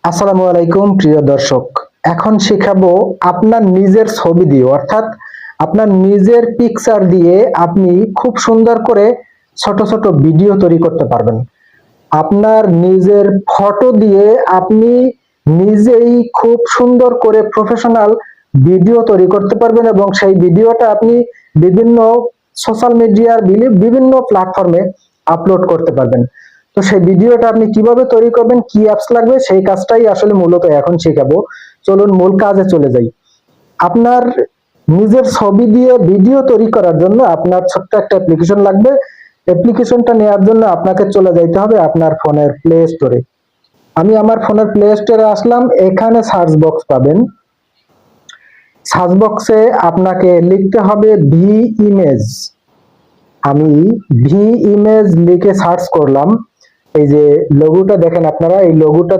আসসালামু আলাইকুম প্রিয় দর্শক। এখন শেখাবো আপনার নিজের ছবি দিয়ে, অর্থাৎ আপনার নিজের পিকচার দিয়ে আপনি খুব সুন্দর করে ছোট ছোট ভিডিও তৈরি করতে পারবেন। আপনার নিজের ফটো দিয়ে আপনি নিজেই খুব সুন্দর করে প্রফেশনাল ভিডিও তৈরি করতে পারবেন এবং সেই ভিডিওটা আপনি বিভিন্ন সোশ্যাল মিডিয়ার বিভিন্ন প্ল্যাটফর্মে আপলোড করতে পারবেন। তো সেই ভিডিওটা আপনি কিভাবে তৈরি করবেন, কি অ্যাপস লাগবে, সেই কাজটাই আসলে মূলত এখন শেখাবো। চলুন মূল কাজে চলে যাই। আপনার নিজের ছবি দিয়ে ভিডিও তৈরি করার জন্য আপনার ছোট্ট একটা অ্যাপ্লিকেশন লাগবে। অ্যাপ্লিকেশনটা নেওয়ার জন্য আপনাকে চলে যাইতে হবে আপনার ফোনের প্লে স্টোরে। আমি আমার ফোনের প্লে স্টোরে আসলাম। এখানে সার্চ বক্স পাবেন। সার্চ বক্সে আপনাকে লিখতে হবে ভি ইমেজ। আমি ভি ইমেজ লিখে সার্চ করলাম। এই যে লোগোটা দেখেন আপনারা, এই লোগোটা